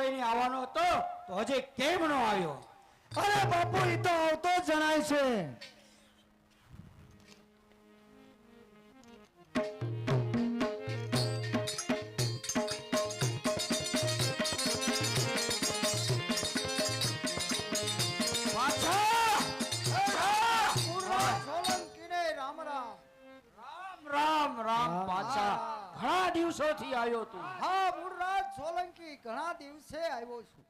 લઈને આવવાનો હતો તો હજી કેમ નો આવ્યો? અરે બાપુ ઈ તો આવતો જ જણાય છે. રામ રામ પાછા ઘણા દિવસોથી આવ્યો તું. હા મૂળરાજ સોલંકી ઘણા દિવસે આવ્યો છું.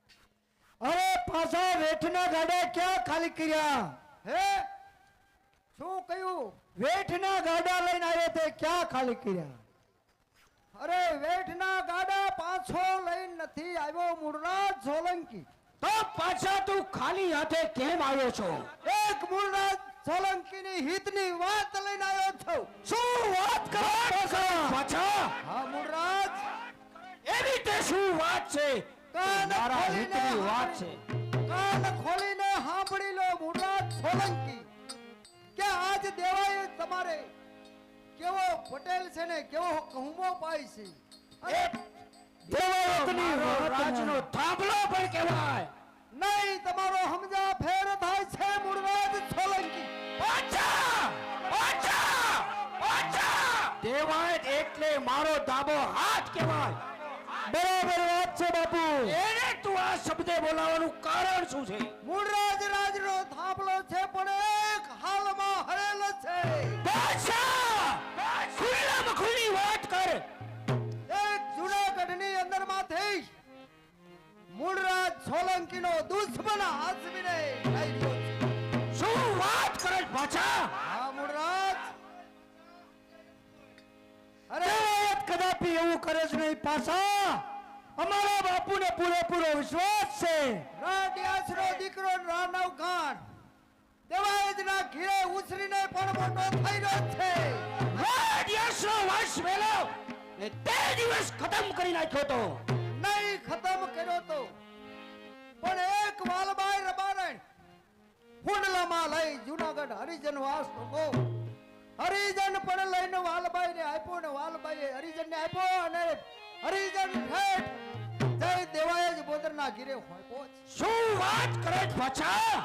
અરે પાછા વેઠના ગાડા ક્યાં ખાલી કર્યા? હે શું કહ્યું? વેઠના ગાડા લઈને આવ્યો તે ક્યાં ખાલી કર્યા? અરે વેઠના ગાડા પાછો લઈને નથી આવ્યો મૂળરાજ સોલંકી. તો પાછા તું ખાલી હાથે કેમ આવ્યો છો? એક મૂળરાજ સોલંકીની હિતની વાત લઈને આવ્યો છું. શું વાત કરો પાછા? હા મૂળરાજ, એવી તે શું વાત છે? મારા હિતની વાત છે. કાન ખોલીને સાંભળી લો મૂળરાજ સોલંકી, કે આજ દેવાએ તમારે કેવો પટેલ છે ને કેવો કહુમો પાય છે. દેવાયતની રાજનો થાંભલો પણ કહેવાય. નહીં તમારો સમજા ફેર થાય છે મૂળરાજ સોલંકી. દેવાયત એટલે મારો ડાબો હાથ કહેવાય. બરાબર વાત છે બાપુ. એને તું આ શબ્દે બોલાવવાનું કારણ શું છે? મૂળરાજ રાજનો થાંભલો છે પણ એક હાલમાં હરેલો છે. ખુલ્લામાં ખુલ્લી વાત કર. એક જૂનાગઢની અંદરમાંથી મૂળરાજ સોલંકીનો દુશ્મન હાસવીને લઈ ગયો છે. શું વાત કરે પાછા? હા મૂળરાજ. અરે દેવાયત કદાપી એવું કરે જ નહીં પાછા. અમારા બાપુને પૂરેપૂરો વિશ્વાસ છે. રાડિયાસનો દીકરો રાનવ ખાન દેવાયતના ઘીરે ઉછરીને પણ મોટો થઈ રહ્યો છે. યશનો વંશ વેલો ને તે દિવસ ખતમ કરી નાખ્યો તો. નહીં ખતમ કર્યો તો, પણ એક વાલબાઈ રબારણ કુંડલામાં લઈ જૂનાગઢ હરિજન વાસ હતો. હરિજન પણ લઈને વાલબાઈ ને આપ્યો ને વાલબાઈએ હરિજન ને આપ્યો અને હરિજન ઠેઠ જય દેવાયજ બોદરના ઘીરે હોપ્યો છે. શું વાત કરે પાછા?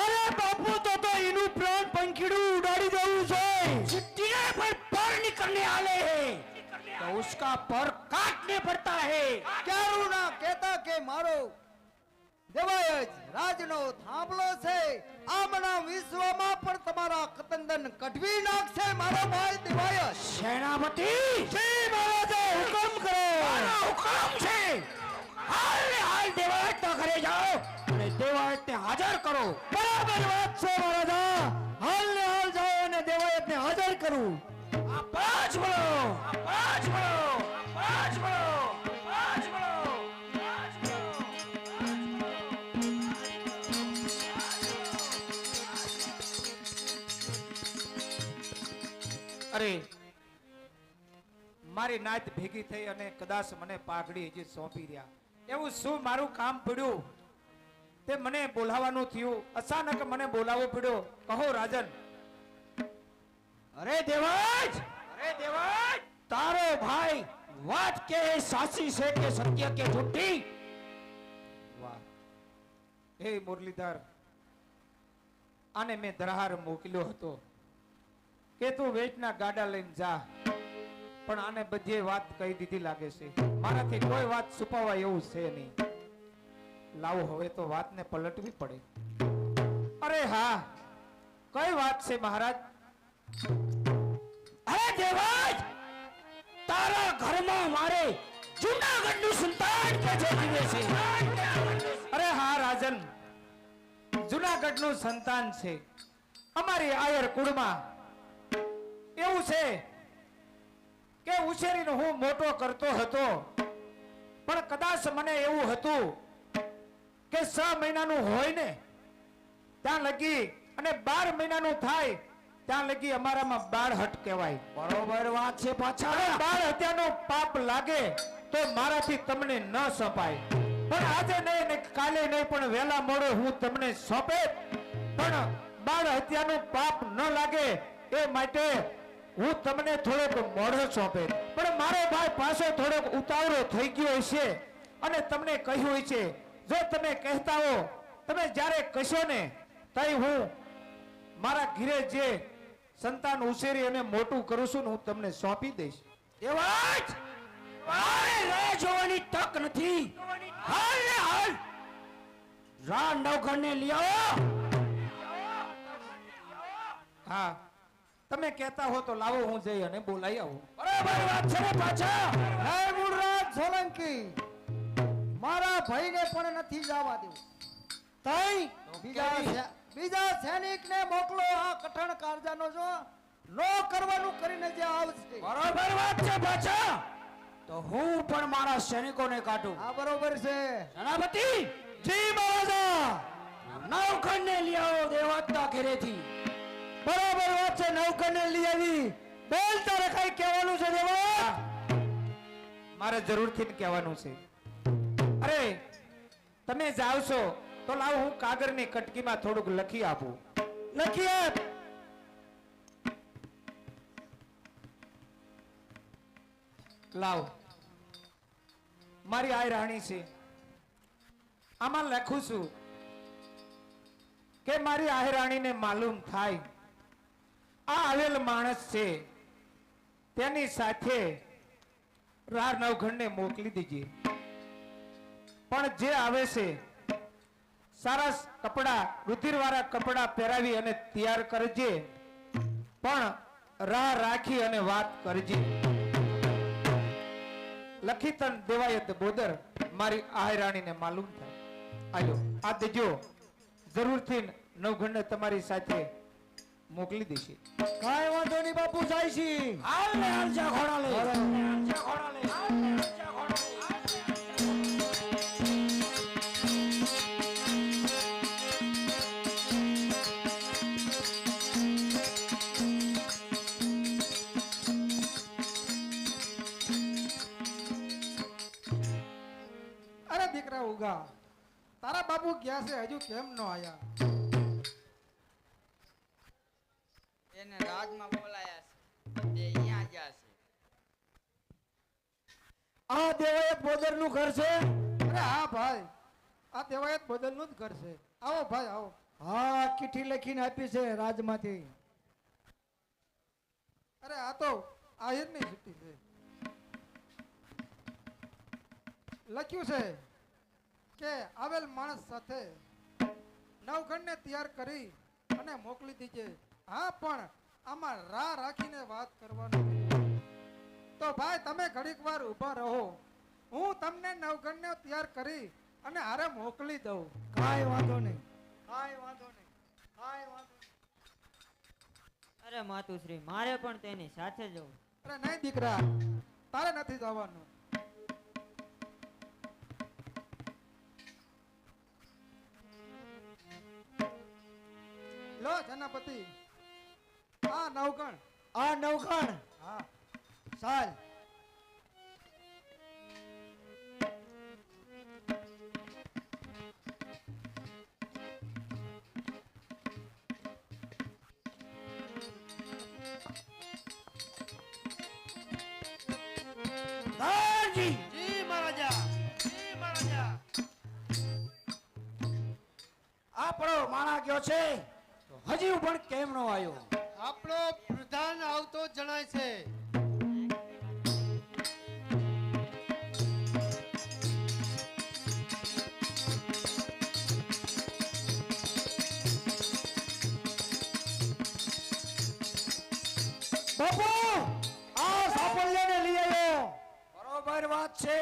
અરે બાપુ તો એનું પ્રાણ પંખીડું ઉડાડી દેવું છે. चिट्ठियां पर पर निकलने आले हैं तो उसका पर काटने पड़ता है. ક્યારું ના કહેતા કે મારો દેવાયજ રાજનો થાંભલો છે. આમના વિશ્વમાં પણ તમારા કતંદન કઢવી નાખશે મારો ભાઈ દેવાયજ. सेनापति જી મહારાજા હુકમ કરો. मारा हुक्म છે. हाल ने हाल देवायत ना घरे जाओ અને દેવાયત ને હાજર કરો. બરાબર વાત છે મહારાજા. હાલ ને હાલ જાઓ અને દેવાયતને હાજર કરું. આપાજ બોલો, આપાજ બોલો, આપાજ બોલો, આપાજ બોલો, આપાજ બોલો. અરે મારી નાત ભેગી થઈ અને કદાચ મને પાઘડી હજી સોંપી રહ્યા. એવું શું મારું કામ પડ્યું તે મને બોલાવવાનું થયું? અચાનક મને બોલાવવો પડ્યો. કહો રાજન. અરે દેવાજ, તારો ભાઈ વાત કે સાચી છે કે સત્ય કે झूठी? વાહ હે મુરલીધર, આને મેં દરહાર મોકલ્યો હતો કે તું વેચના ગાડા લઈને જા, પણ આને બધી વાત કહી દીધી લાગે છે. મારાથી કોઈ વાત છુપાવા એવું છે નહીં. લાવો હવે તો વાતને પલટવી પડે. અરે હા, કઈ વાત છે મહારાજ? અરે દેવાજ, તારા ઘરમાં મારે જૂનાગઢનું સંતાન કે જે જીવે છે. અરે હા રાજન, જૂનાગઢનું સંતાન છે. અમારી આયર કુળમાં એવું છે કે ઉછેરીને હું મોટો કરતો હતો, પણ કદાચ મને એવું હતું કે 6 મહિનાનું હોય ને ત્યાં લગી અને 12 મહિનાનું થાય ત્યાં લગી અમારામાં બાળ હટ કહેવાય. બરોબર વાત છે પાછા. અને બાળ હત્યાનો પાપ લાગે તો મારાથી તમને ન સોંપાય. પણ આજે નહીં ને કાલે નહીં, પણ વહેલા મોડે હું તમને સોંપે, પણ બાળ હત્યાનો પાપ ન લાગે એ માટે હું તમને થોડોક મોડો સોંપે. પણ મારો ભાઈ પાછો થોડોક ઉતાવળો થઈ ગયો છે અને તમને કહ્યું છે જો તમે કહેતા હો તમે જ્યારે કહેશો ને તઈ હું મારા ઘરે જે સંતાન ઉછેરી અને મોટું કરું છું ને હું તમને સોંપી દઈશ. દેવાજ મારે રાહ જોવાની તક નથી. હાલ ને હાલ રા નવઘણને લઈ આવો. હા તમે કહેતા હો તો લાવો હું જઈ અને બોલાઈ આવું. બરાબર વાત છે ને પાછા. હે મૂળરાજ સોલંકી મારા ભાઈને પણ નથી જવા દેવું. તઈ બીજા સૈનિકને મોકલો આ કઠણ કારજાનો જો નો કરવાનું કરીને જે આવશે. બરાબર વાત છે પાછા. તો હું પણ મારા સૈનિકોને કાઢું. આ બરોબર છે. સેનાપતિ જી મહારાજા. નવઘણને લઈ આવો દેવતા ઘરેથી. બરાબર વાત છે. નૌકરને લઈ આવી. બોલ તારે કઈ કહેવાનું છે દેવા? મારે જરૂરથી જ કહેવાનું છે. અરે તમે જાવ છો તો લાવ હું કાગળની કટકીમાં થોડુંક લખી આપું. લખી આપ. લાવ મારી આ રાણી છે આમાં લખું છું કે મારી આ રાણીને માલુમ થાય આ આવેલ માણસ છે તેની સાથે રાર નવઘણને મોકલી દીજે. પણ જે આવે છે સારા કપડા રુધિરવાળા કપડા પહેરાવી અને તૈયાર કરજે પણ રાહ રાખી અને વાત કરજે. લખી તન દેવાયત બોદર મારી આ રાણીને માલુમ થાય. આયો આ દેજો જરૂરથી નવઘણને તમારી સાથે મોકલી દેશે. કાંઈ વાંધો નહીં બાપુ જાય છે. હાલ ને હાલ જા ઘોડા લે. હાલ ને હાલ જા ઘોડા લે. હાલ ને હાલ જા ઘોડા લે. અરે દીકરા ઉગા તારા બાપુ ગયા છે હજુ કેમ ન આયા? એને રાજમાં બોલાયા છે તે અહીંયા ગયા છે. આ દેવાયત બોદરનું ઘર છે. અરે હા ભાઈ આ દેવાયત બદલનું જ ઘર છે. આવો ભાઈ આવો. હા ચિઠ્ઠી લખીને આપી છે રાજમાંથી. અરે આ તો આહિરની ચિઠ્ઠી છે. લખ્યું છે કે આવેલ માણસ સાથે નવઘણને તૈયાર કરી અને મોકલી દીજે. હા પણ આમાં રાહ રાખીને વાત કરવાનું. તો ભાઈ તમે ઘડીક વાર ઊભા રહો હું તમને નવઘણને તૈયાર કરી અને હારે મોકલી દઉં. કાંઈ વાંધો નહીં. કાંઈ વાંધો નહીં. કાંઈ વાંધો નહીં. અરે માતુશ્રી મારે પણ તેની સાથે જવું. અરે નહીં દીકરા તારે નથી જવાનું. લો સેનાપતિ આ નવગણ. આ નવઘણ. હા ચાલ. દારજી જી મહારાજા. જી મહારાજા. આપણો માણા ગયો છે તો હજી પણ કેમ નો આવ્યો? આપણો પ્રધાન આવતો જણાય છે. બાપુ આ સાપલ્યાને લઈ આવ્યો. બરોબર વાત છે.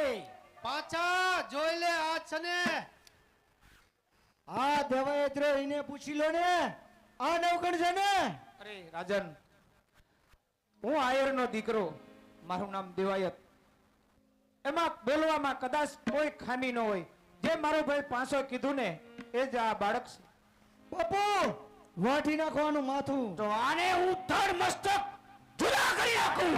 પાછા જોઈ લે આ છે ને. આ દેવાયત રે એને પૂછી લો ને. આ નવઘણ છે ને. અરે રાજન હું આયરનો દીકરો મારું નામ દેવાયત. એમાં બોલવામાં કદાચ કોઈ ખામી ન હોય. જે મારો ભાઈ પાંચસો કીધું ને એ જ આ બાળક છે. બાપુ વાટી નાખવાનું માથું. તો આને હું ધડ મસ્તક જુદા કરી નાખું.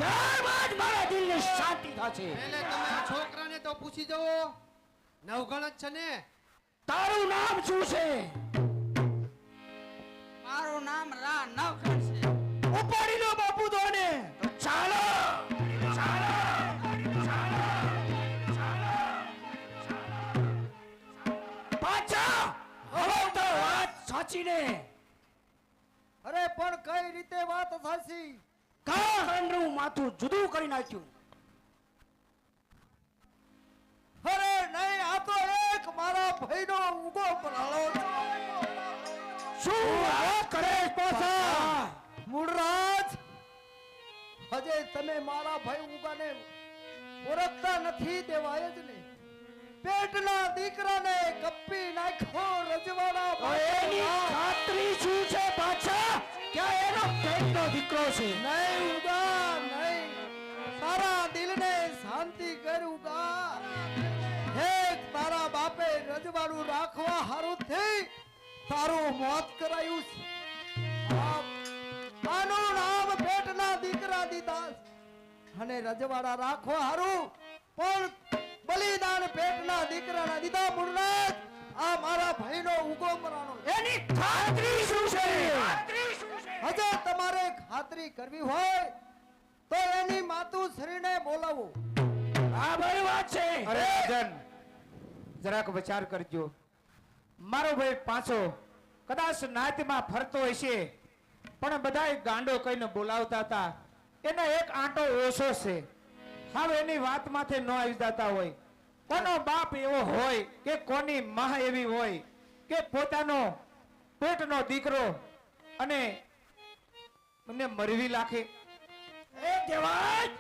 ત્યારબાદ મારા દિલને શાંતિ થશે. પેલે તમે આ છોકરાને તો પૂછી જવો. નવગણ જ છે ને. તારું નામ શું છે? મારું નામ રા નવગણ છે. ઉપાડી લો બાપુ તો ને. ચાલો ચાલો ચાલો હવે તો વાત સાચી ને અરે પણ કઈ રીતે વાત સાચી? કારણનું માથું જુદું કરી નાખ્યું. અરે નહીં, આ તો એક મારા ભાઈનો ઉગો પરાળો છે. શું વાત કરે પાછા? મૂળરાજ, હજે તમે મારા ભાઈ ઉગાને ઓળખતા નથી દેવાય જ ને. પેટના દીકરાને કપ્પી નાખ્યો રજવાડા. એની ખાતરી શું છે પાછા કે એનો પેટનો દીકરો છે? નહીં ઉગા, નહીં. તારા દિલને શાંતિ કર ઉગા. હે તારા બાપે રજવાડું રાખવા હારું થઈ તારું મોત કરાયું છે. આનું નામ પેટના દીકરા દીધા છે. અને રજવાડા રાખવા હારું પણ બલિદાન પેટના દીકરાના દીધા. મૂળરાજ, આ મારા ભાઈનો ઉગો મરાણો. એની ખાતરી શું છે? હજે તમારે ખાતરી કરવી હોય તો એની માતુશ્રીને બોલાવો. આ બધી વાત છે. અરે રાજન, જરાક વિચાર કરજો. મારો ભાઈ પાછો કદાચ નાતમાં ફરતો હશે, પણ બધાય ગાંડો કહીને બોલાવતા હતા. એને એક આંટો ઓછો છે. હવે એની વાત માથે ન આવી જતા હોય. કોનો બાપ એવો હોય કે કોની માં એવી હોય કે પોતાનો પેટનો દીકરો અને મને મરવી લાખે? એ દેવાજ,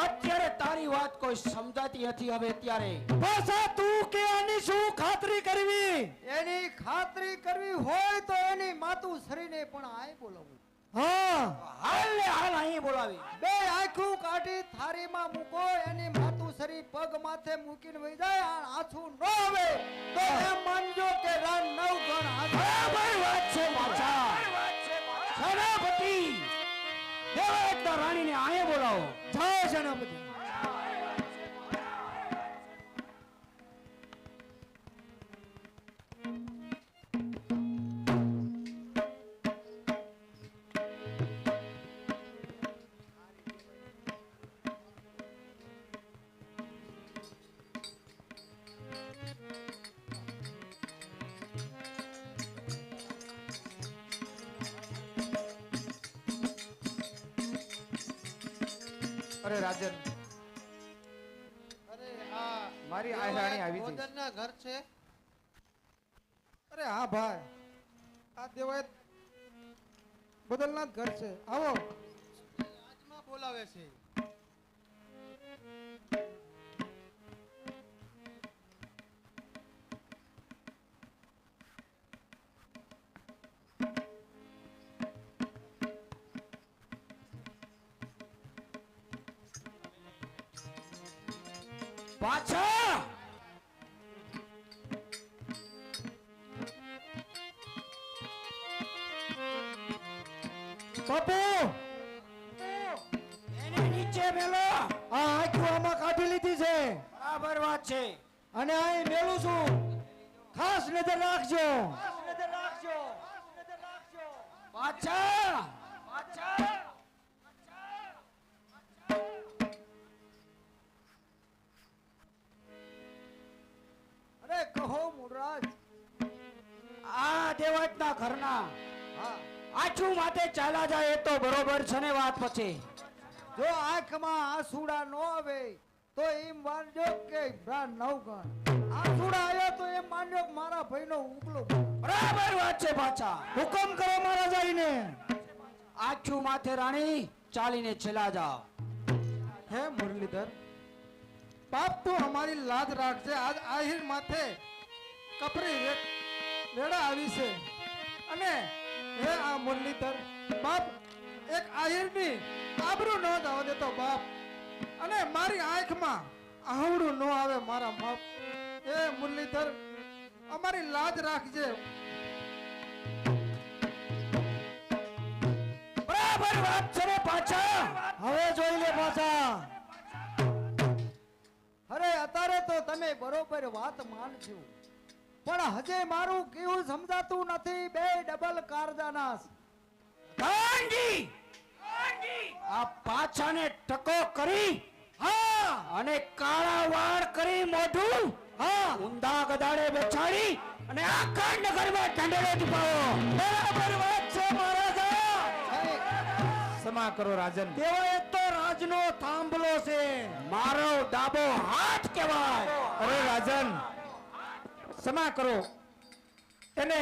અત્યારે તારી વાત કોઈ સમજાતી નથી. હવે અત્યારે પાછા તું કે આની શું ખાતરી કરવી? એની ખાતરી કરવી હોય તો એની માતુશ્રીને પણ આય બોલાવો. હા, હાલ ને હાલ અહીં બોલાવી. બે આંખું કાઢી થારીમાં મૂકો. એની માતુશ્રી પગ માથે મૂકીને વહી જાય. આ આછું ન આવે તો એમ માનજો કે રાન 9 ગણ હાજર. બરાબર વાત છે પાછા. સેનાપતિ દેવાજના રાણીને અહીં બોલાવો. જય સેનાપતિ. અરે રાજન, અરે આ મારી આયરાણી આવી છે. ભોજનના ઘર છે? અરે હા ભાઈ, આ દેવાય બદલના જ ઘર છે. આવો. આજમાં બોલાવે છે. પાછા બાપુ, એને નીચે મેલો. આ આંખો આમાં કાઢી લીધી છે બરાબર વાત છે. અને અહીં મેલું છું. ખાસ નજર રાખજો. પાછા અરે કહો મૂળરાજ. આ દેવાજના ઘરના હા, આછું માથે ચાલા જાય એ તો બરોબર છે ને વાત. પછી જો આંખમાં આંસુડા ન આવે તો એમ માનજો કે રાન 9 ગણ. આંસુડા આવ્યા તો એમ માનજો કે મારા ભાઈનો ઉગલો. બરાબર વાત છે. પાછા હુકમ કરો મારા જઈને. આછું માથે રાણી ચાલીને ચલા જાઓ. હે મુરલીધર, બાપ તું અમારી લાજ રાખજે. આજ આહિર માથે કપરી વેડા આવી છે. અને હે આ મુરલીધર બાપ, એક આહિરની આબરૂ ન જવા દેતો બાપ. અને મારી આંખમાં આવડું ન આવે મારા બાપ. હે મુરલીધર, અમારી લાજ રાખજે. બરાબર વાત છે ને પાછા. હવે જોઈ લે પાછા. અરે અત્યારે તો તમે બરોબર વાત માનજો, પણ હજે મારું કેવું સમજાતું નથી. બે ડબલ કારજાના છે. ગાંડી આ પાછાને ટકો કરી હા અને કાળા વાળ કરી મોઢું હા ઊંધા ગધાડે બેસાડી અને આખા નગરમાં ઢંઢેરો ટીપાવો. બરાબર વાત છે મહારાજા. ક્ષમા કરો રાજન. તેઓએ તો રાજનો થાંભલો છે. મારો ડાબો હાથ કહેવાય. અરે રાજન, ક્ષમા કરો. એને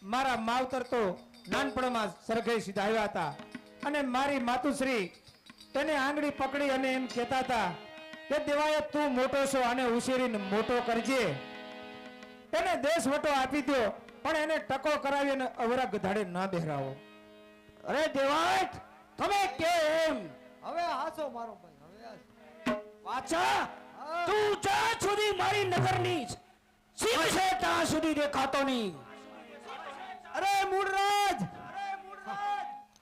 મારા માવતર તો નાનપણમાં સરઘઈ સીધા આવ્યા હતા અને મારી માતુશ્રી તેને આંગળી પકડી અને એમ કહેતા હતા કે દેવાએ તું મોટો છો અને ઉછેરીને મોટો કરજે. એને દેશ વટો આપી દો પણ એને ટકો કરાવી અને અવરા ગધાડે ન બેહરાવો. અરે દેવાય તમે કેમ હવે હાસો મારો ભાઈ, હવે હાસો. પાછા હા. તું જ્યાં સુધી મારી નગરની સીમ છે ત્યાં સુધી દેખાતો નહીં. અરે મૂળરાજ,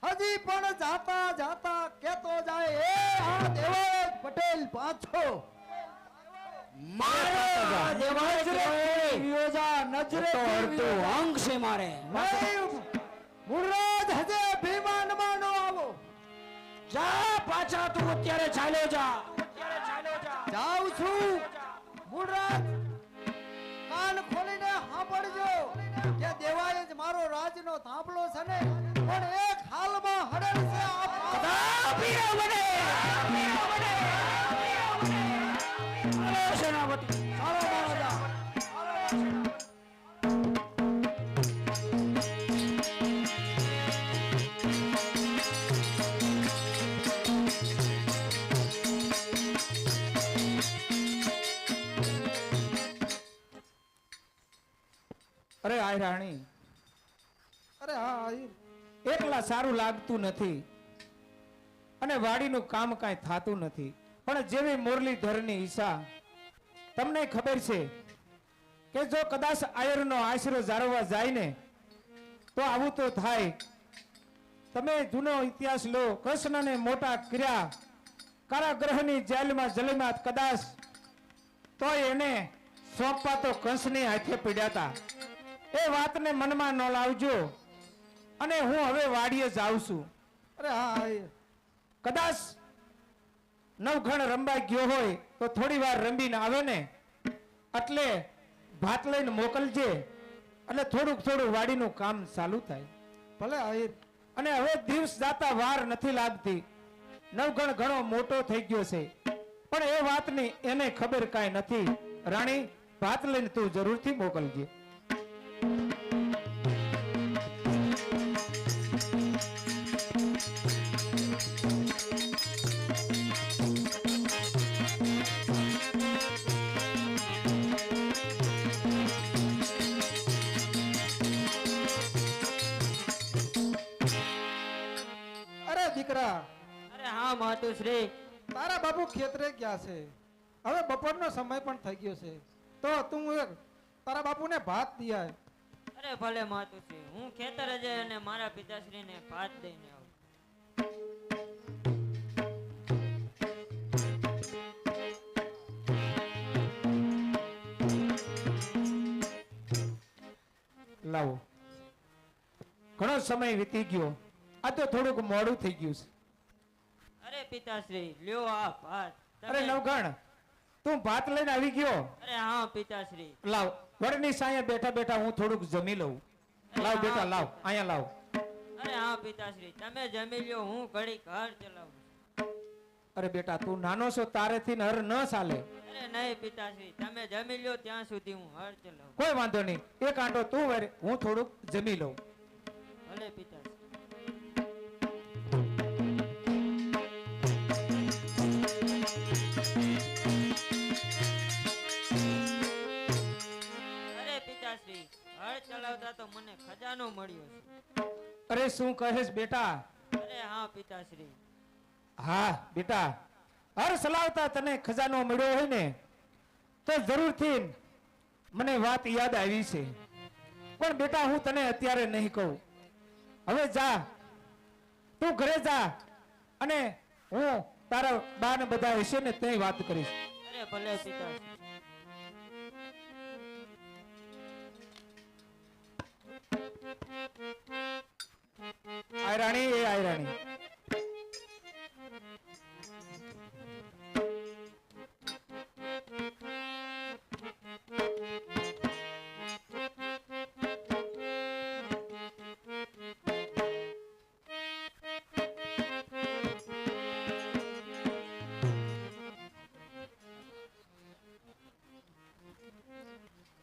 હજી પણ જાતા જાતા કેતો જાય એ આ દેવાય પટેલ પાછો. મારો દેવાય કહેવાય. યોજા નજરે તો અડધો અંગ છે મારે. નહીં, મૂળરાજ હજે અભિમાનમાં ન આવો. જા પાછા તું અત્યારે ચાલ્યો જા. જાઉં છું. મૂળરાજ કાન ખોલીને સાંભળજો કે દેવાય જ મારો રાજનો થાંભલો છે ને, પણ એક હાલમાં હડલ છે આ પાપ. કદાપી ન બને. હાલો સેનાપતિ. ચાલો મહારાજા. અરે આય રાણી, અરે હા આહિર. એકલા સારું લાગતું નથી અને વાડીનું કામ કાંઈ થાતું નથી. પણ જેવી મુરલીધરની ઈચ્છા, તમને ખબર છે કે જો કદાચ આયરનો આશરો જાળવવા જાય ને તો આવું તો થાય. તમે જૂનો ઇતિહાસ લો, કૃષ્ણને મોટા કર્યા કારાગૃહની જેલમાં જલીમાં કદાચ તો એને સોંપવા તો કંસની હાથે પીડ્યા હતા. એ વાતને મનમાં ન લાવજો અને હું હવે વાડીએ જાઉં છું. અરે હા આહિર. કદાચ નવઘણ રંબા ગયો હોય તો થોડી વાર રમીને આવે ને એટલે ભાત લઈને મોકલજે એટલે થોડુંક થોડું વાડીનું કામ ચાલુ થાય. ભલે આહિર. અને હવે દિવસ જાતા વાર નથી લાગતી. નવઘણ ઘણો મોટો થઈ ગયો છે પણ એ વાતની એને ખબર કાંઈ નથી. રાણી, ભાત લઈને તું જરૂરથી મોકલજે. અરે દીકરા, અરે હા માતુશ્રી. તારા બાપુ ખેતરે ગયા છે. હવે બપોરનો સમય પણ થઈ ગયો છે, તો તું એક તારા બાપુને ભાત દિયાય. અરે ભલે માતુશ્રી, હું ખેતર જઈ અને મારા પિતાશ્રીને ભાત દઈને આવું. લાવો. ઘણો સમય વીતી ગયો, આ તો થોડુંક મોડું થઈ ગયું છે. અરે પિતાશ્રી, લ્યો આ ભાત. અરે તમે- નવઘણ, તું ભાત લઈને આવી ગયો? અરે હા પિતાશ્રી. લાવ, વડની સાયા બેઠા બેઠા હું થોડુંક જમી લઉં. લાવ બેટા, લાવ, અહીંયા લાવ. અરે હા પિતાશ્રી, તમે જમી લ્યો, હું ઘડીક ઘર ચલાવું. અરે બેટા, તું નાનો છો, તારેથી હર ન ચાલે. અરે નહીં પિતાશ્રી, તમે જમી લ્યો ત્યાં સુધી હું હળ ચલાવું. કોઈ વાંધો નહીં, એક આંટો તું વેર, હું થોડુંક જમી લઉં. ભલે પિતાશ્રી. અરે પિતાશ્રી, હળ ચલાવતા તો મને ખજાનો મળ્યો છે. અરે શું કહેશ બેટા? અરે હા પિતાશ્રી. હા બેટા, હર સલાવતા તને ખજાનો મળ્યો હોય ને તો જરૂરથી મને વાત યાદ આવી છે. પણ બેટા, હું તને અત્યારે નહીં કહું. હવે જા, તું ઘરે જા અને હું તારા બા ને બધા હશે ને તે વાત કરીશ. અરે ભલે પિતાશ્રી. આયરાણી, એ આયરાણી,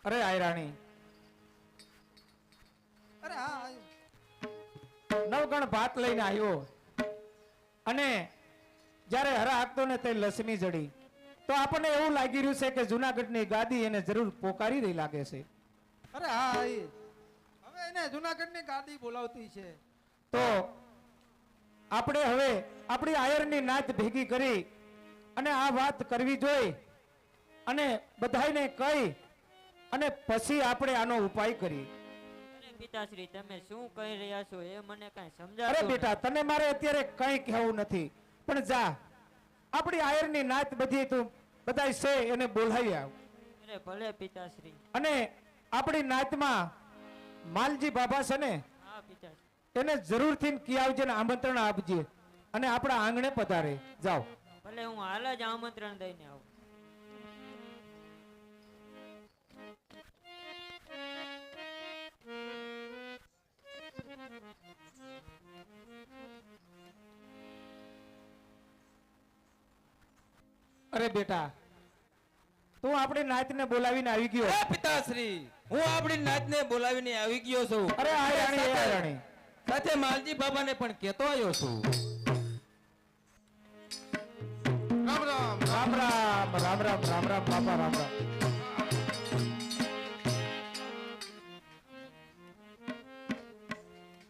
અરે આયરાણી, અરે હા નવગણ ભાત લઈને આવ્યો અને જ્યારે હરા હાંકતો ને તે લસમી જડી, તો આપણને એવું લાગી રહ્યું છે કે જુનાગઢની ગાદી એને જરૂર પોકારી રહી લાગે છે. અરે હા હવે એને જુનાગઢની ગાદી બોલાવતી છે. તો આપણે હવે આપણી આયરની નાત ભેગી કરી અને આ વાત કરવી જોઈ અને બધાયને કહી અને પછી આપણે આનો ઉપાય કરી. અરે પિતાશ્રી, તમે શું કહી રહ્યા છો એ મને કઈ અરે સમજાતું બેટા, નથી. તને મારે અત્યારે કઈ કહેવું નથી, પણ જા આપણી આયરની નાત બધી તું બધાય છે એને બોલાવી આવ. અરે ભલે પિતાશ્રી. અને આપણી નાતમાં માલજી બાબા છે ને, હા પિતાશ્રી. એને જરૂરથી કી આવજે ને આમંત્રણ આપજે અને આપણા આંગણે પધારે. જાઓ. ભલે, હું હાલ જ આમંત્રણ દઈને આવું. અરે બેટા, તું આપણી નાતને બોલાવીને આવી ગયો. હે પિતાશ્રી, હું આપણી નાતને બોલાવીને આવી ગયો છું. અરે આયરાણી, એ આયરાણી, સાથે માલજી બાબાને પણ કહેતો આવ્યો છું. રામ રામ. રામ રામ રામ રામ રામ રામ બાપા, રામ રામ.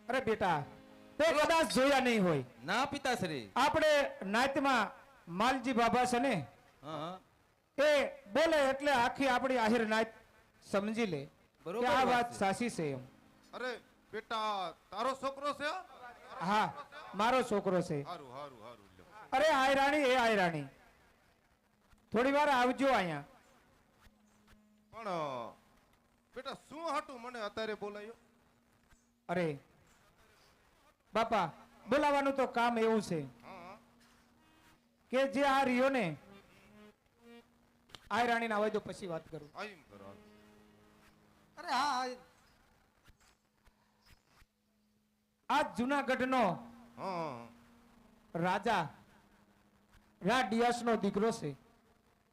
અરે બેટા, તે કદાચ જોયા નહીં હોય, ના પિતાશ્રી. આપણે નાતમાં માલજી બાબા છે ને, હા, એ બોલે એટલે આખી આપણી આહિર નાત સમજી લે બરોબર કે આ વાત વાત છે. સાચી છે એમ. અરે બેટા, તારો છોકરો છે? હા, મારો છોકરો છે. હારું હારું હારું લ્યો. અરે આયરાણી, એ આયરાણી, થોડી વાર આવજો અહીંયા. પણ બેટા શું હાટું મને અત્યારે બોલાયો? અરે બાપા, બોલાવાનું તો કામ એવું છે હા કે જે આ રહ્યો ને, આયરાણી ના હોય તો પછી વાત કરું. આઈમ કરો હાલો. અરે હા આ જુનાગઢનો હા રાજા ડિયાસનો દીકરો છે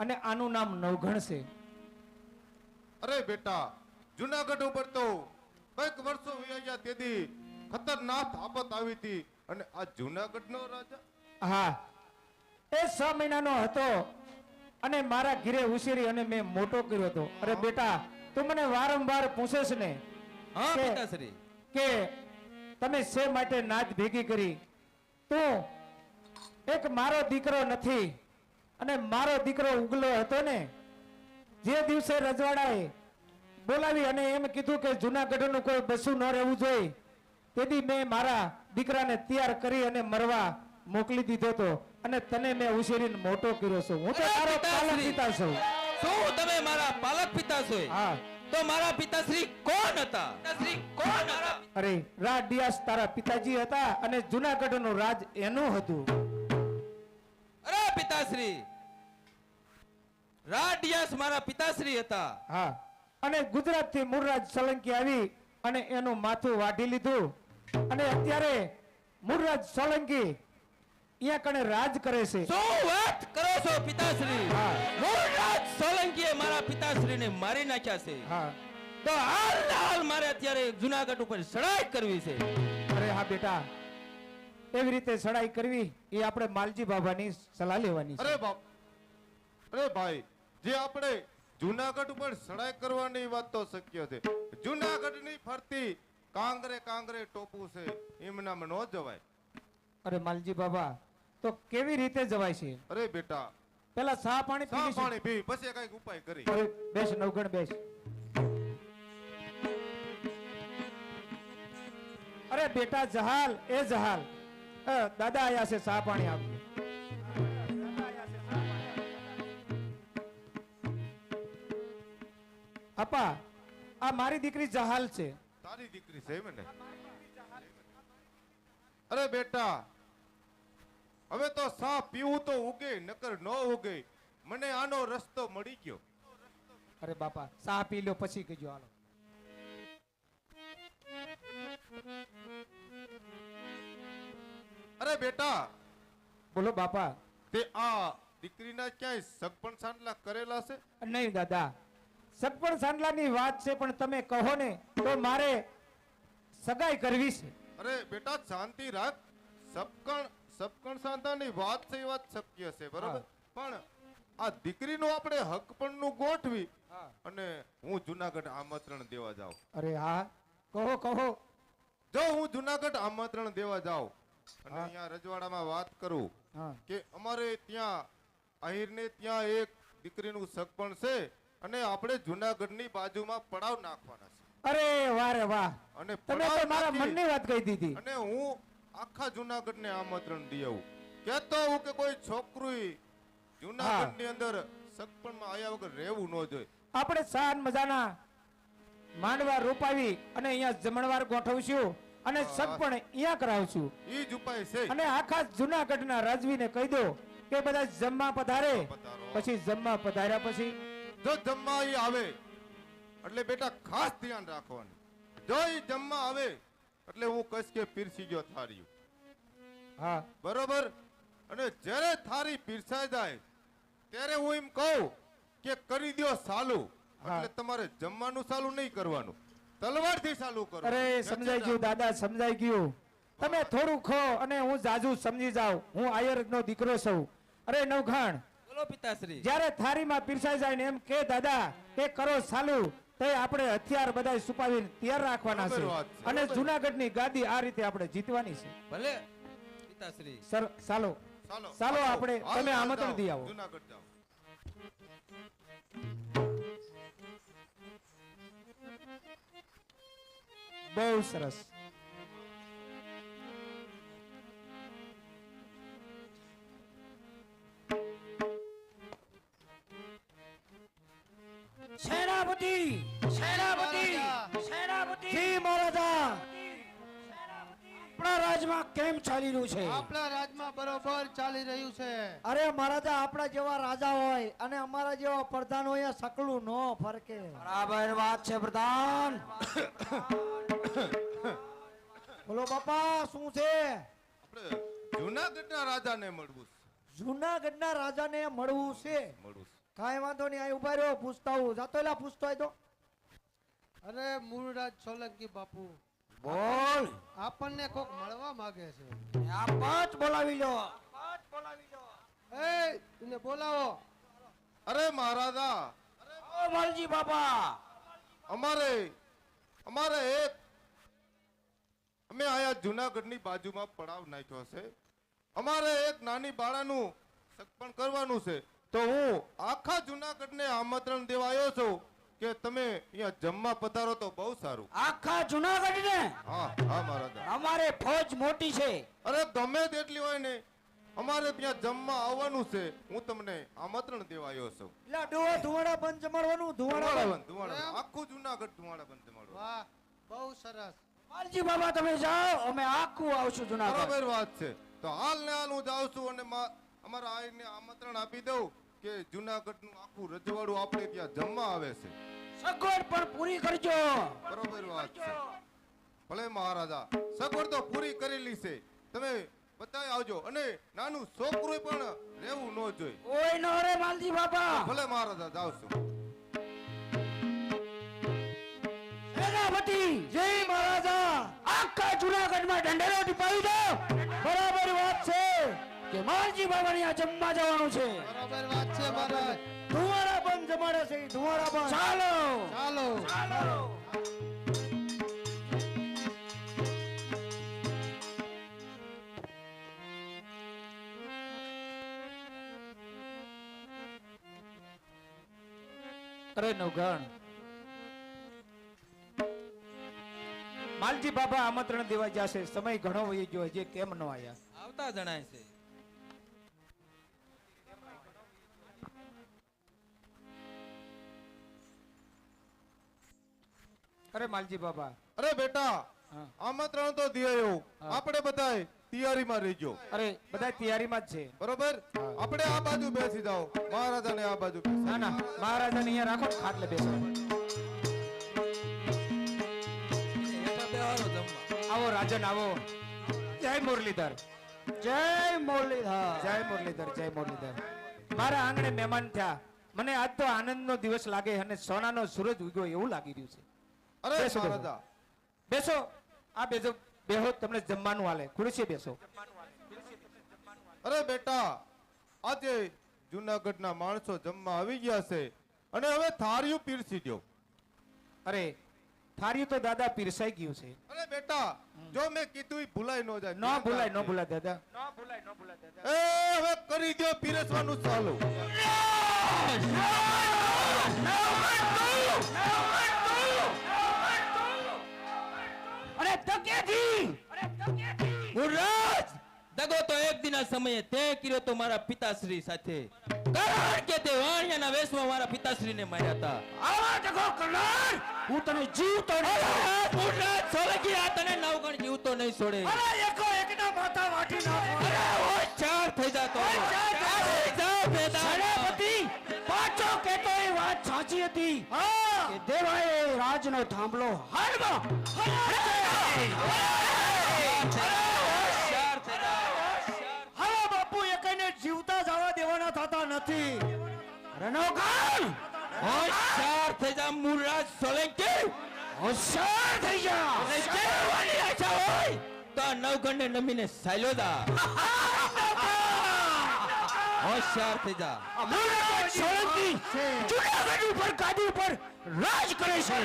અને આનું નામ નવઘણ છે. અરે બેટા, જુનાગઢ ઉપર તો કઈક વર્ષો વયા તેથી ખતરનાક આફત આવી હતી અને આ જુનાગઢનો રાજા? હા, એ 6 મહિનાનો હતો અને મારા ઘરે ઉછેરી અને મેં મોટો કર્યો હતો. અરે બેટા, તું મને વારંવાર પૂછેશ ને હા કે- પિતાશ્રી. કે તમે શે માટે નાત ભેગી કરી. તું એક મારો દીકરો નથી અને મારો દીકરો ઉગલો હતો ને, જે દિવસે રજવાડાએ બોલાવી અને એમ કીધું કે જુનાગઢનું કોઈ બસું ન રહેવું જોઈએ, તેથી મેં મારા દીકરાને તૈયાર કરી અને મરવા મોકલી દીધો હતો અને તને મેં ઉછેરીને મોટો કર્યો છું. હું તો અરે તારો પિતાશ્રી! પાલક પિતા છું. શું તમે મારા પાલક પિતા છો? હા, તો મારા પિતાશ્રી કોણ હતા? પિતાશ્રી કોણ હતા? અરે ડિયાસ તારા પિતાજી હતા અને જુનાગઢનું રાજ એનું હતું. અરે પિતાશ્રી, રાડિયાસ મારા પિતાશ્રી હતા. હા, અને ગુજરાત થી મૂળરાજ સોલંકી આવી અને એનું માથું વાઢી લીધું અને અત્યારે મૂળરાજ સોલંકી અહીંયા કણે રાજ કરે છે. શું વાત કરો છો પિતાશ્રી? હા. મૂળરાજ સોલંકીએ મારા પિતાશ્રીને મારી નાખ્યા છે. હા, તો હાલ ને હાલ મારે અત્યારે જુનાગઢ ઉપર ચડાઈ કરવી છે. અરે હા બેટા, એવી રીતે ચડાઈ કરવી એ આપણે માલજી બાબાની સલાહ લેવાની છે. અરે બાપ, અરે ભાઈ, જે આપણે જુનાગઢ ઉપર ચડાઈ કરવાની વાત તો શક્ય છે. જુનાગઢની ફરતી કાંગરે કાંગરે ટોપું છે, એમનામ ન જવાય. અરે માલજી બાબા, તો કેવી રીતે જવાય છે? અરે બેટા, પેલા ચા પાણી સા પી લઈશું. પાણી પી પછી કઈક ઉપાય કરી. અરે બેસ નવગણ, બેસ. અરે બેટા જહાલ, એ જહાલ, દાદા આયા છે, ચા પાણી આપજો. આપા, આ મારી દીકરી જહાલ છે. તારી દીકરી છે મને? અરે બેટા, હવે તો સા પીવું તો ઉગે નકર ન ઉગે. મને આનો રસ્તો મળી ગયો. અરે બાપા, ચા પી લો પછી કહેજો. હાલો. અરે બેટા, બોલો બાપા. તે આ દીકરીના ક્યાંય સગપણ સાંડલા કરેલા છે? નહીં દાદા, સગપણ સાંડલાની વાત છે, પણ તમે કહો ને તો મારે સગાઈ કરવી છે. અરે બેટા શાંતિ રાખ. સબકણ સાંધાની વાત છે એ વાત શક્ય છે બરોબર, પણ આ દીકરીનું આપણે હક પણ નું ગોઠવી અને હું જુનાગઢ આમંત્રણ દેવા જાઉં. અરે હા, કહો કહો. જો હું જુનાગઢ આમંત્રણ દેવા જાઉં અને અહીંયા રજવાડામાં વાત કરું હા કે અમારે ત્યાં આહિરને ત્યાં એક દીકરીનું સગપણ છે અને આપણે જુનાગઢની બાજુમાં પડાવ નાખવાના છે. અરે વાહ રે વાહ, અને તમે તો પડાવ મારા નાખી મનની વાત કહી દીધી. અને હું આખા જુનાગઢને આમંત્રણ દઈ આવું. કહેતો હું કે કોઈ છોકરું જુનાગઢની અંદર સગપણમાં આયા વગર રહેવું ન જોઈએ. આપણે સાન મજાના માંડવા રોપાવી અને અહીંયા જમણવાર ગોઠવશું અને સગપણ અહીંયા કરાવશું. ઈ જ ઉપાય છે. અને આખા જુનાગઢના રાજવીને કહી દો કે બધા જમવા પધારે. પધારો. પછી જમવા પધાર્યા પછી જો જમવા ઈ આવે એટલે બેટા ખાસ ધ્યાન રાખવાનું. જો ઈ જમવા આવે એટલે હું કહીશ કે પીરસી ગયો થાળીયું. હા બરોબર. અને જ્યારે થાળી પીરસાઈ જાય ત્યારે હું એમ કહું કે કરી દ્યો ચાલુ. હા. એટલે તમારે જમવાનું ચાલુ નહીં કરવાનું, તલવારથી ચાલુ કરો. અરે સમજાઈ ગયું દાદા, સમજાઈ ગયું. તમે થોડું ખો અને હું જાજુ સમજી જાઉં. હું આયરનો દીકરો છું. અરે નવઘાણ, બોલો પિતાશ્રી. જ્યારે થાળીમાં પીરસાઈ જાય ને એમ કે દાદા કે કરો ચાલુ, તો આપણે હથિયાર બધા છુપાવીને તૈયાર રાખવાના બરાબર છે વાત છે. અને જુનાગઢની ગાદી આ રીતે આપણે જીતવાની છે. ભલે પિતાશ્રી. સર ચાલો ચાલો આપણે, હાલ, તમે હાલ આમંત્રણ જાઓ, દી આવો. જુનાગઢ જાઓ. બહુ સરસ. સેનાપતિ સેનાપતિ સેનાપતિ જી મહારાજા, આપણા રાજમાં કેમ ચાલી રહ્યું છે? આપણા રાજમાં બરોબર ચાલી રહ્યું છે. અરે મહારાજા, આપણા જેવા રાજા હોય અને અમારા જેવા પ્રધાન હોય સકલું નો ફરકે. બરાબર વાત છે પ્રધાન. બોલો બાપા, શું છે? આપણે જુનાગઢના રાજાને મળવું છે. જુનાગઢના રાજાને મળવું છે. મળવું છે. કાંઈ વાંધો નહીં, અહીં ઉભા રહ્યો, પૂછતા હું. જાતો એલા પૂછતો હોય તો. અરે મૂળરાજ સોલંકી બાપુ, બોલ. આપણને કોક મળવા માંગે છે. આ પાંચ બોલાવી લો. એ એને બોલાવો. અરે મહારાજા, ઓ માલજી બાપા, અમારે એક અમે આયા જુનાગઢની બાજુમાં પડાવ નાખ્યો છે. અમારે એક નાની બાળાનું સગપણ કરવાનું છે, તો હું આખા જુનાગઢને આમંત્રણ દેવા આવ્યો છું કે તમે અહીંયા જમવા પધારો તો બહુ સારું. આખા જુનાગઢ ને હા હા મહારાજા. અમારે ફોજ મોટી છે. અરે ગમે તેટલી હોય ને, અમારે ત્યાં જમવા આવવાનું છે. હું તમને આમંત્રણ દેવા આવ્યો છું. એલા ડોહા ધુવાડા બંધ જમાડવાનું. ધુવાડા બંધ. ધુવાડા આખું જુનાગઢ ધુવાડા બંધ જમાડો. વાહ, બહુ સરસ. માલજી બાબા તમે જાઓ, અમે આખું આવશું જુનાગઢ. બરાબર વાત છે. તો હાલ ને હાલ હું જાઉં છું અને અમારા આઈને આમંત્રણ આપી દઉં કે જુનાગઢનું આખું રજવાડું આપણે ત્યાં જમવા આવે છે. સગવડ પણ પૂરી કરજો. બરોબર વાત છે. ભલે મહારાજા, સગવડ તો પૂરી કરેલી છે. તમે બતાવી આવજો અને નાનું છોકરું પણ રહેવું ન જોઈએ. કોઈ નો રે માલજી બાબા. ભલે મહારાજા, જાઉં છું. સેનાપતિ જય મહારાજા, આખા જુનાગઢમાં ઢંઢેરો ટીપાવી દો. બરાબર વાત છે કે માલજી બાબાને આ જમવા જવાનું છે. બરોબર વાત છે મહારાજ. ધુવાડા બંધ જમાડે છે. ધુવાડા બંધ. ચાલો ચાલો. અરે નવઘણ, માલજી બાબા આમંત્રણ દેવા જશે. સમય ઘણો વહી ગયો, હજી કેમ ન આયા? આવતા જણાય છે. અરે માલજી બાબા, અરે બેટા, હા. આમંત્રણ તો દિયાયું. હા. આપણે બધાય તૈયારીમાં રહીજો. અરે બધા તૈયારીમાં જ છે. બરોબર. હા. આપણે આ બાજુ બેસી જાઓ, મહારાજાને આ બાજુ બેસી. ના ના, મહારાજાને અહીંયા રાખો ને, ખાટલે બેસો. હેઠા બેહારો જમવા. આવો રાજન આવો. જય મુરલીધર, જય મુરલીધર. જય મુરલીધર, જય મુરલીધર. મારા આંગણે મહેમાન થયા. મને આજ તો આનંદનો દિવસ લાગે અને સોનાનો સૂરજ ઉગ્યો એવું લાગી રહ્યું છે. અરે બેસો, બેસો. મહારાજા બેસો, આ બેહો, તમને જમવાનું આલે, ખુરશીએ બેસો. અરે બેટા આજે જુનાગઢના માણસો જમવા આવી ગયા છે અને હવે થાળીઓ પીરસી દો. અરે થાળીયું તો દાદા પીરસાઈ ગયું છે. અરે બેટા જો મેં કીધું ઈ ભૂલાઈ ન જાય. ન ભૂલાય, ન ભૂલાય દાદા. એ હવે કરી દો પીરસવાનું ચાલુ. અરે તકેથી મુરરાજ દગો તો એક દિના સમયે તે કર્યો તો મારા પિતાશ્રી સાથે, કારણ કે તે વાણિયાના વેશમાં મારા પિતાશ્રીને માર્યા હતા. આવા જગો કરનાર હું તને જીવતો નહીં. મુરરાજ સોલંકી આ તને નવગણ જીવતો નહીં છોડે. અરે એકો એકના માથા વાટી નાખો. અરે હોશિયાર થઈ જાતો. સેનાપતિ પાછો કેતો એ વાત સાચી હતી કે દેવાએ રાજનો થાંભલો હાલમાં હા બાપુ એકને જીવતા જવા દેવાના થતા નથી. રણોગણ હોશિયાર થઈ જા મુરરાજ સોલંકી. હોશિયાર થઈ જા. અને જીવવાની આશા હોય તો આ નવગણને નમીને સાયલો જા. હોશિયાર થઈ જા. મુરરાજ સોલંકી જુનાગઢ ઉપર ગાદી ઉપર રાજ કરે છે.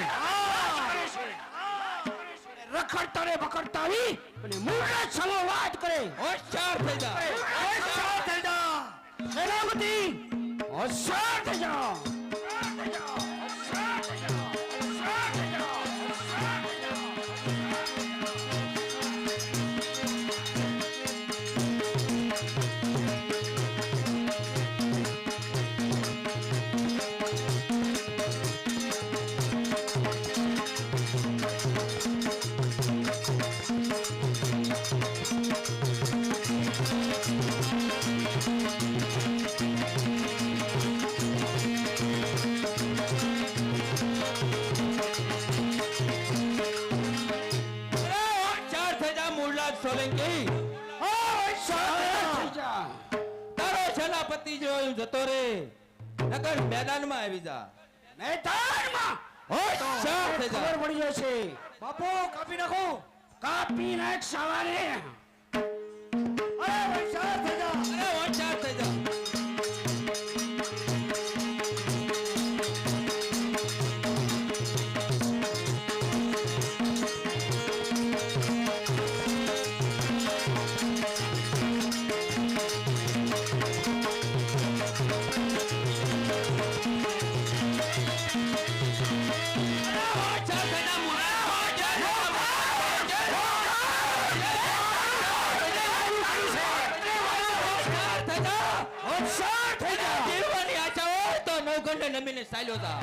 રખડતા ને બકડતા આવી અને મુરરાજ સામે વાત કરે. હોશિયાર થઈ જા. હોશિયાર થઈ જા. સેનાપતિ હોશિયાર થઈ જા. હોશિયાર થઈ જા મુરરાજ સોલંકી. હોશિયાર થઈ જા. તારો સેનાપતિ જો એમ જતો રે નગર મેદાનમાં આવી જા. મેદાનમાં હોશિયાર થઈ જા. ખબર પડી જશે. બાપુ કાપી નાખો. કાપી નાખ સવારે. અરે હોશિયાર થઈ જા. અરે હોશિયાર થઈ જા. હોશિયાર થઈ જા. જીવવાની આશા હોય તો નવગણને નમીને સાયલો જા.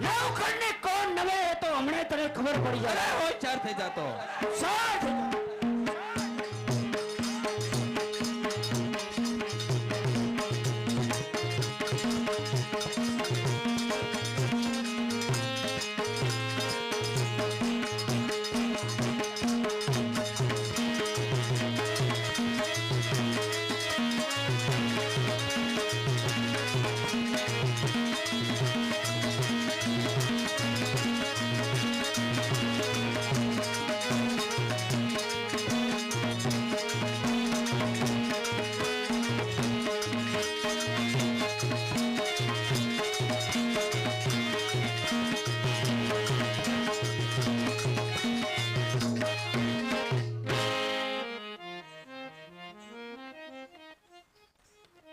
નવખંડને કોણ નવે એ તો હમણાં તને ખબર પડી અરે જાય. હોશિયાર થઈ જાતો. હોશિયાર થઈ જા.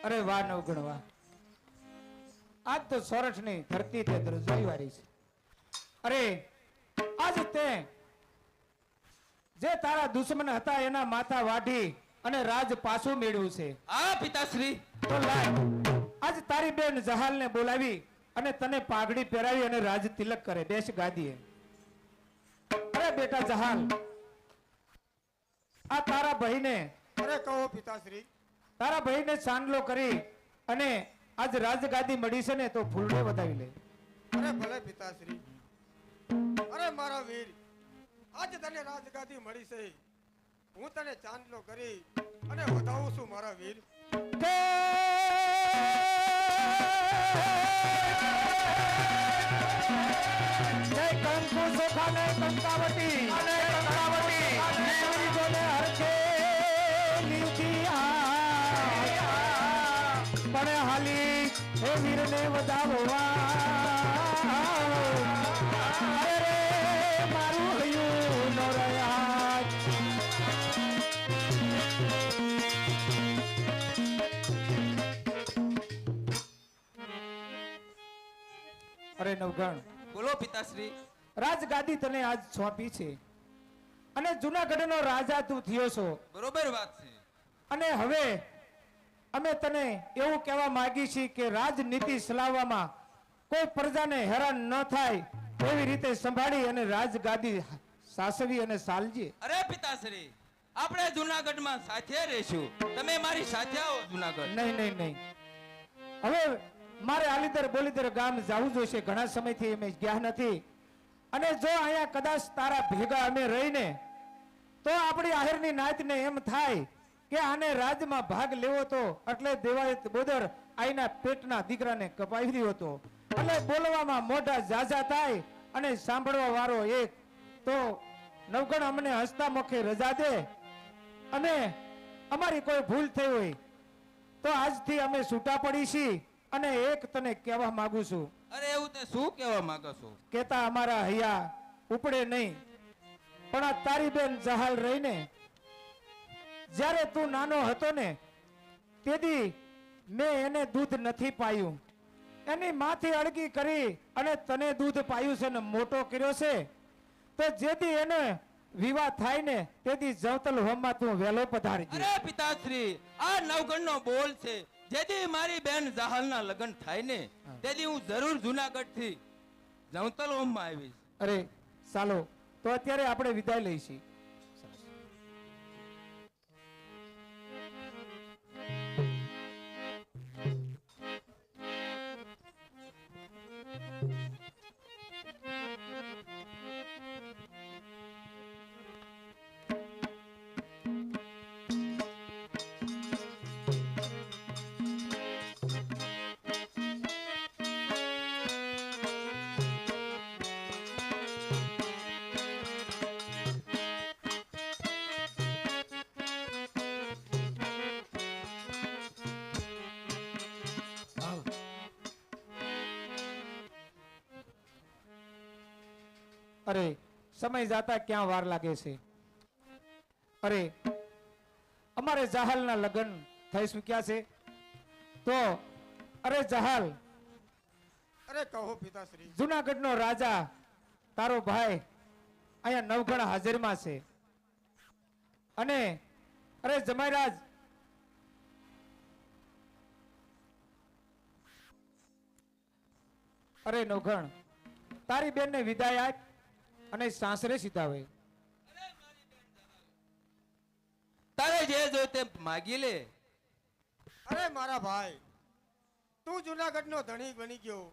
અરે વાહ નવગણ વાહ. આજ તો સોરઠની ધરતી તે ધ્રુજાઈ વાળી છે. અરે આજ તે જે તારા દુશ્મન હતા એના માથા વાઢી અને રાજ પાછું મેળવ્યું છે. આ પિતાશ્રી તો લાય આજ તારી બેન જહાલને બોલાવી અને તને પાઘડી પહેરાવી અને રાજ તિલક કરે. બેસ ગાદીએ. અરે બેટા જહાલ, આ તારા ભાઈને અરે કહો પિતાશ્રી. તારા ભાઈને ચાંદલો કરી અને આજ રાજગાદી મળી છે ને તો ફૂલડે વધાવી લે. અરે ભલે પિતાશ્રી. અરે મારા વીર, આજ તને રાજગાદી મળી છે, હું તને ચાંદલો કરી અને વધાવું છું મારા વીર. કે જય કંકુ સોખાને કંકાવતી અને કંકાવતી જીવની જોને હરખે લીધી પણ હાલી હે વીરને વધાવવા અરે મારું હૈયું નો રહ્યા અરે નવગણ બોલો પિતાશ્રી. રાજગાદી તને આજ સોંપી છે અને જુનાગઢનો રાજા તું થયો છો બરોબર વાત છે. અને હવે અમે તને એવું કહેવા માંગી છીએ કે રાજનીતિ ચલાવવામાં કોઈ પ્રજાને હેરાન ન થાય એવી રીતે સંભાળી અને રાજગાદી સાસવી અને સાલજે. અરે પિતાશ્રી, આપણે જુનાગઢમાં સાથે રહીશું. તમે મારી સાથે આવો જુનાગઢ. નહીં નહીં નહીં, હવે મારે આલીદર બોલીદર ગામ જવું જોઈશે. ઘણા સમયથી અમે ગયા નથી અને જો અહીંયા કદાચ તારા ભેગા અમે રહીને તો આપણી આહિરની નાતને એમ થાય કે આને રાજમાં ભાગ લેવો તો એટલે દેવાયત બોદર આઈના પેટના દીકરાને કપાવી દીધો હતો. એટલે બોલવામાં મોઢા ઝાઝા થાય અને સાંભળવા વાળો એક. તો નવગણ અમને હસતા મુખે રજા દે અને અમારી કોઈ ભૂલ થઈ હોય તો આજથી અમે છૂટા પડી છીએ. અને એક તને કહેવા માંગુ છું, અરે એવું તે શું કહેવા માંગો છો? કેતા અમારા હૈયા ઉપડે નહીં, પણ આ તારી બેન જહાલ રહીને જ્યારે તું નાનો હતો ને તેથી મેં એને દૂધ નથી પાયું. એની માથી અડકી કરી અને તને દૂધ પાયું છે ને મોટો કર્યો છે. તો જેથી એને વિવાહ થાય ને તેથી જવતલ હોમમાં તું વહેલો પધારજે. અરે પિતાશ્રી, આ નવગણનો બોલ છે. જેથી મારી બેન જાહલના લગ્ન થાય ને તેથી હું જરૂર જુનાગઢ થી જવતલ હોમમાં આવીશ. અરે ચાલો તો અત્યારે આપણે વિદાય લઈશી. અરે સમય જાતા ક્યાં વાર લાગે છે. અરે અમારે જહાલના લગ્ન થઈ ચૂક્યા છે. તો અરે જહાલ, અરે કહો પિતાશ્રી. જુનાગઢનો રાજા તારો ભાઈ અહીંયા નવગણ હાજરમાં છે અને અરે જમાઈરાજ અરે નવગણ તારી બેનને વિદાય આપ અને સાસરે સીધાવે. તારે જે જોઈ તે માગી લે. અરે મારા ભાઈ, તું જુનાગઢનો ધણી બની ગયો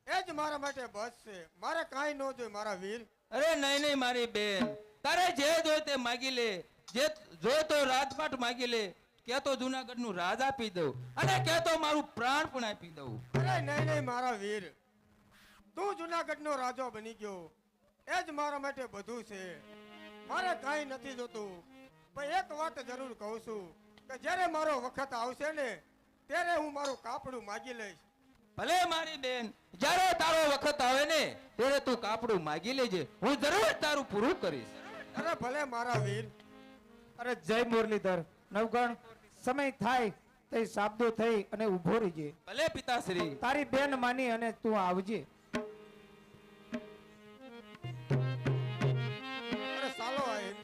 એ જ મારા માટે બસ છે. મારે કાંઈ ન જોઈ મારા વીર. અરે નહીં નહીં મારી બેન, તારે જે જોઈ તે માગી લે. જે જોઈ તો રાજપાટ માગી લે. કે તો જુનાગઢ નું રાજ આપી દઉં અને કે તો મારું પ્રાણ પણ આપી દઉં. અરે નહીં નહીં મારા વીર, તું જુનાગઢનો રાજો બની ગયો એ જ મારા માટે બધું છે. મારે કાંઈ નથી જોતું. પણ એક વાત જરૂર કહું છું કે જ્યારે મારો વખત આવશે ને ત્યારે હું મારું કાપડું માગી લઈશ. ભલે મારી બેન, જ્યારે તારો વખત આવે ને ત્યારે તું કાપડું માગી લેજે. હું જરૂર તારું પૂરું કરીશ. અરે ભલે મારા વીર. અરે જય મુરલીધર. નવગણ સમય થાય તે શાબ્દો થઈ અને ઊભો રહીજે. ભલે પિતાશ્રી. તારી બેન માની અને તું આવજે. અરે ચાલો આહિર.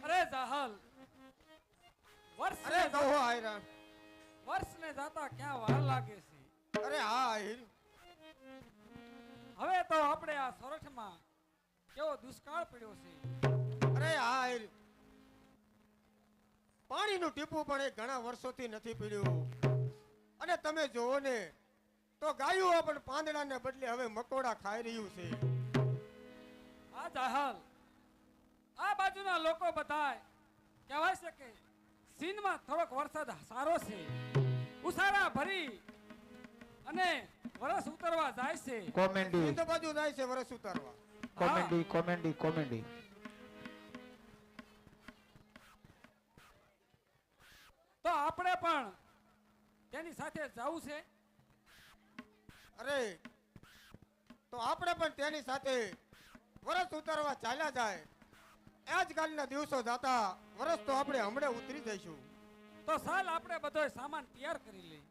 અરે જાહલ, અરે કહો આહિરા. વર્ષને જાતા ક્યાં વાર લાગે છે. અરે હા આહિર. હવે તો આપણે આ સોરઠમાં કેવો દુષ્કાળ પડ્યો છે. અરે હા આહિર. પાણીનું ટીપું પણ એ ઘણા વર્ષોથી નથી પીડ્યું અને તમે જોવો ને તો ગાયું પણ પાંદડાને બદલે હવે મકોડા ખાઈ રહ્યું છે. આ જાહલ આ બાજુના લોકો બધાય કહેવાય છે કે સીનમાં થોડોક વરસાદ સારો છે, ઉસારા ભરી અને વરસ ઉતરવા જાય છે. કોમેડી સિંધ બાજુ જાય છે વરસ ઉતારવા. Comedy comedy comedy. તો આપણે પણ તેની સાથે જવું છે. અરે તો આપણે પણ તેની સાથે વરસ ઉતારવા ચાલ્યા જાય. આજકાલના દિવસો જાતા વરસ તો આપણે હમણે ઉતરી જઈશું. તો સાલ આપણે બધો સામાન તૈયાર કરી લઈએ.